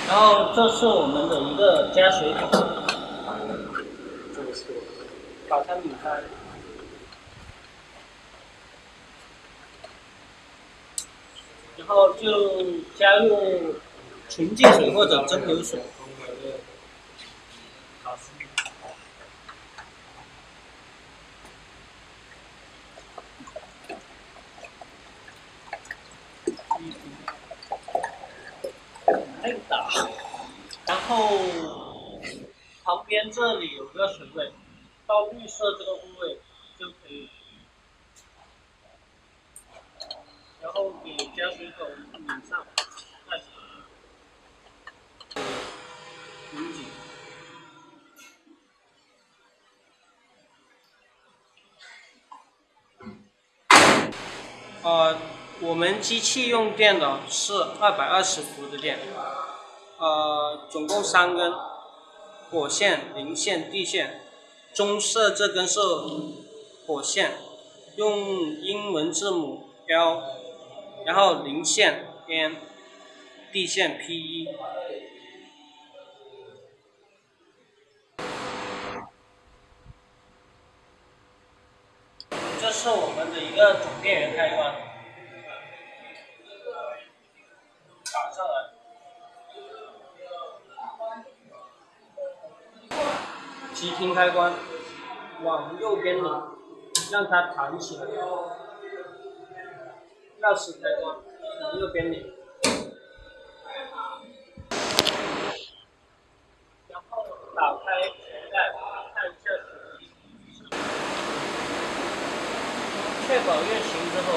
然后这是我们的一个加水桶，把它拧开，然后就加入纯净水或者蒸馏水。然后旁边这里有个水位，到绿色这个部位就可以，然后给加水桶拧上，盖起来，拧紧。我们机器用电的是220伏的电，总共3根，火线、零线、地线，棕色这根是火线，用英文字母 L， 然后零线 N， 地线 P1。这是我们的一个总电源开关，打上来，急停开关，往右边拧，让它弹起来，钥匙开关，往右边拧，然后打开前盖，看一下水滴，确保运行之后，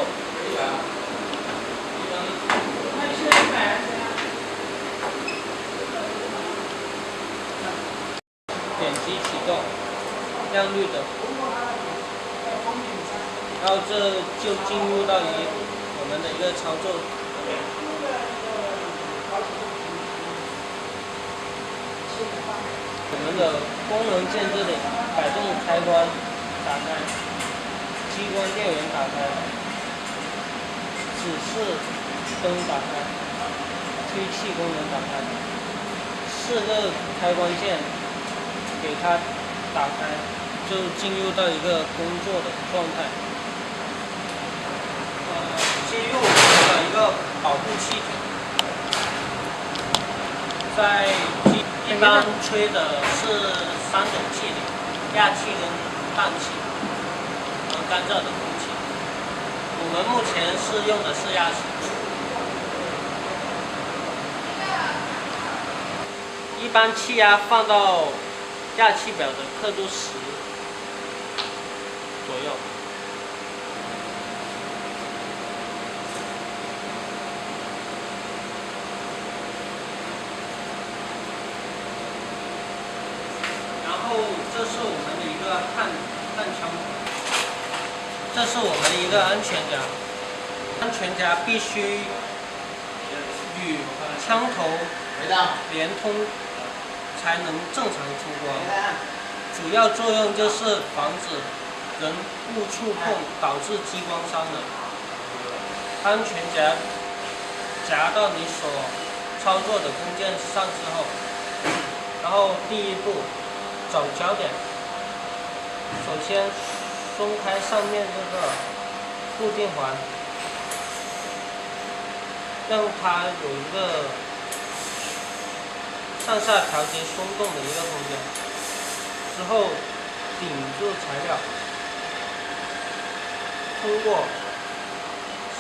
点击启动，亮绿灯，然后这就进入到我们的一个操作。我们的功能键这里，摆动开关打开，激光电源打开，指示灯打开，推气功能打开，4个开关键给它打开，就进入到一个工作的状态。接入我们的一个保护气体，在一般吹的是3种气体，氩气跟氮气，和干燥的空气。我们目前是用的是氩气。一般气压放到氩气表的刻度10左右。然后这是我们的一个焊枪口，这是我们的一个安全夹，安全夹必须与枪头连通，才能正常出光。主要作用就是防止人物触碰导致激光伤人。安全夹夹到你所操作的工件上之后，然后第一步找焦点，首先松开上面这个固定环，让它有一个上下调节松动的一个空间，之后顶住材料，通过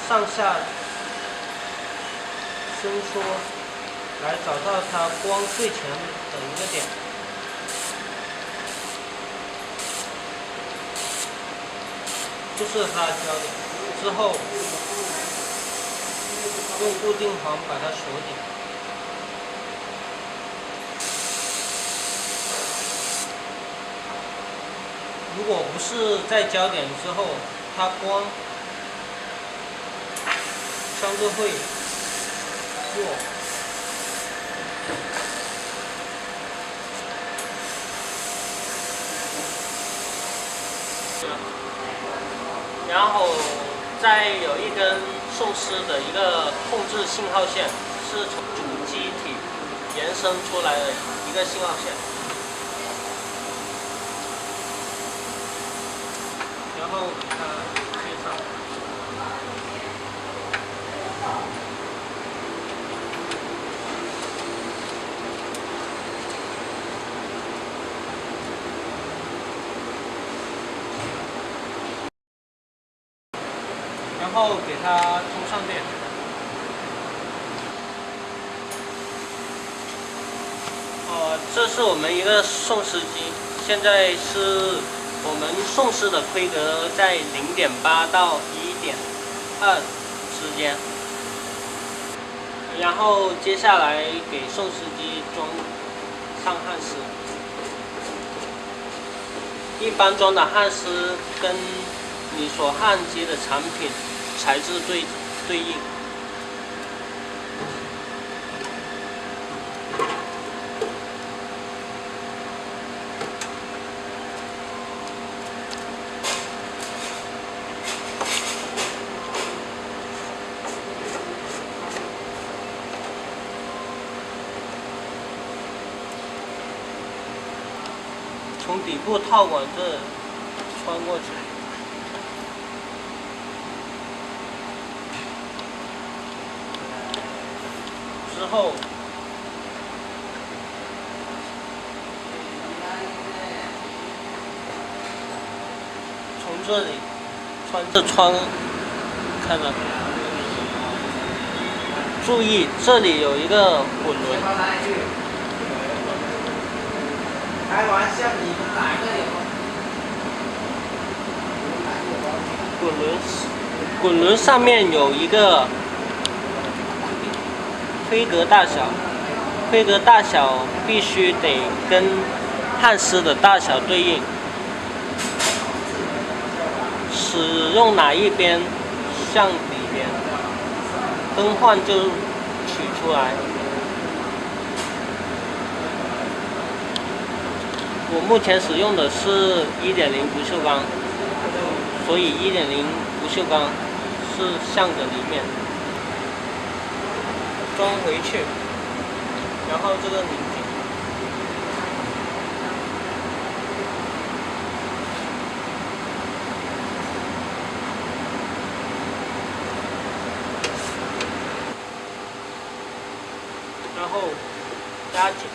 上下伸缩来找到它光最强的一个点。就是它的焦点，之后用固定环把它锁紧。如果不是在焦点之后，它光相对会弱。然后再有一根送丝的一个控制信号线，是从主机体延伸出来的一个信号线，然后给它贴上。然后给它充上电。这是我们一个送湿机，现在是我们送湿的规格在0.8到1.2之间。然后接下来给送湿机装上焊丝，一般装的焊丝跟你所焊接的产品材质对应。从底部套管这穿过去，之后从这里穿，看到，注意这里有一个滚轮。开玩笑，你们哪个有？滚轮上面有一个规格大小，规格大小必须得跟焊丝的大小对应。使用哪一边向里边，更换就取出来。我目前使用的是1.0不锈钢，所以1.0不锈钢是向着里面装回去，然后这个拧紧，然后压紧。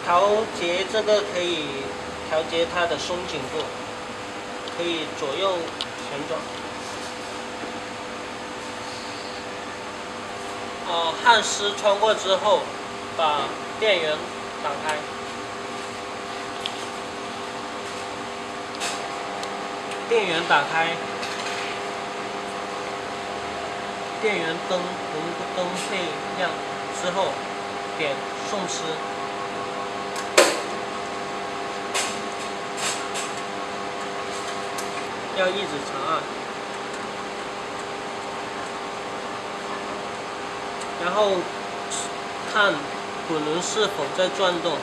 调节这个可以调节它的松紧度，可以左右旋转。焊丝穿过之后，把电源打开，电源打开，电源灯红灯会亮之后，点送湿。要一直长按，然后看滚轮是否在转动，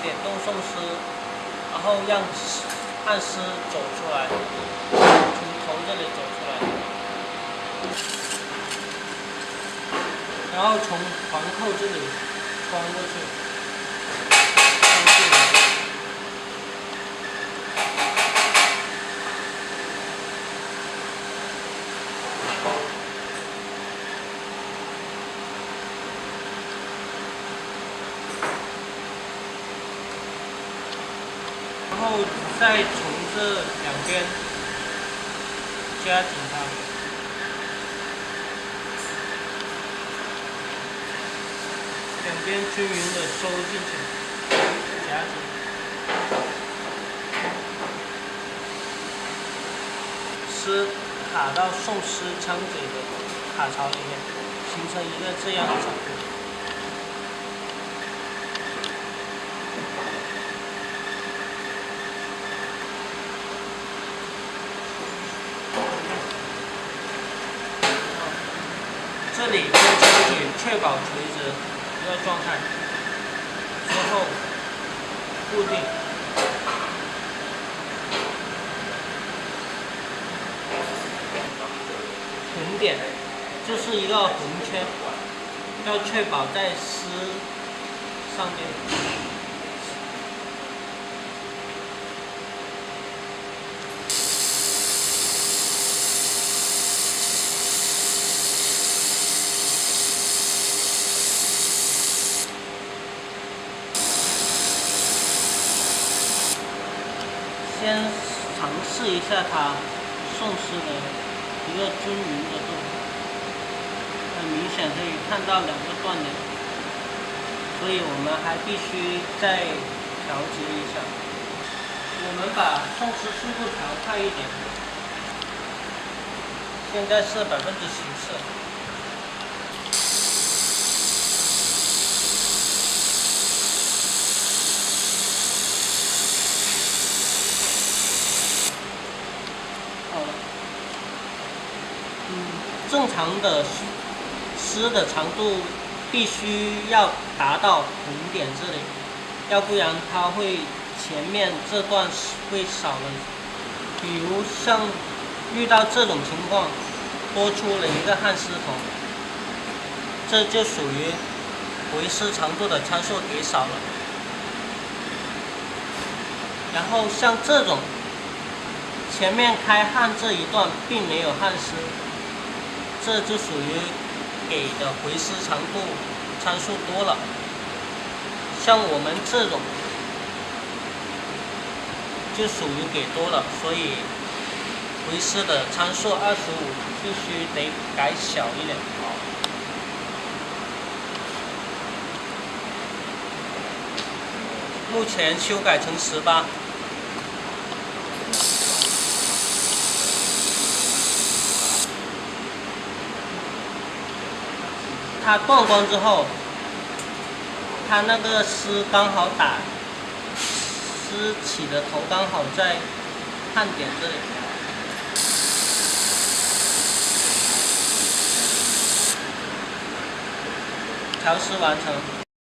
点动送湿，然后让焊丝走出来，从头这里走出来，然后从环扣这里穿过去。然后再从这两边加紧它，两边均匀的收进去，夹紧，丝卡到送湿枪嘴的卡槽里面，形成一个这样的角度。这里用枪嘴确保垂直一个状态，之后固定，停点，就是一个红圈，要确保在丝上面。先尝试一下它送丝的一个均匀的度，很明显可以看到2个断点，所以我们还必须再调节一下。我们把送丝速度调快一点，现在是14%。正常的丝的长度必须要达到红点这里，要不然它会前面这段会少了。比如像遇到这种情况，多出了一个焊丝头，这就属于回丝长度的参数给少了。然后像这种前面开焊这一段并没有焊丝，这就属于给的回丝长度参数多了。像我们这种就属于给多了，所以回丝的参数25必须得改小一点。目前修改成18。它断光之后，它那个丝刚好打丝起的头刚好在焊点这里。调丝完成。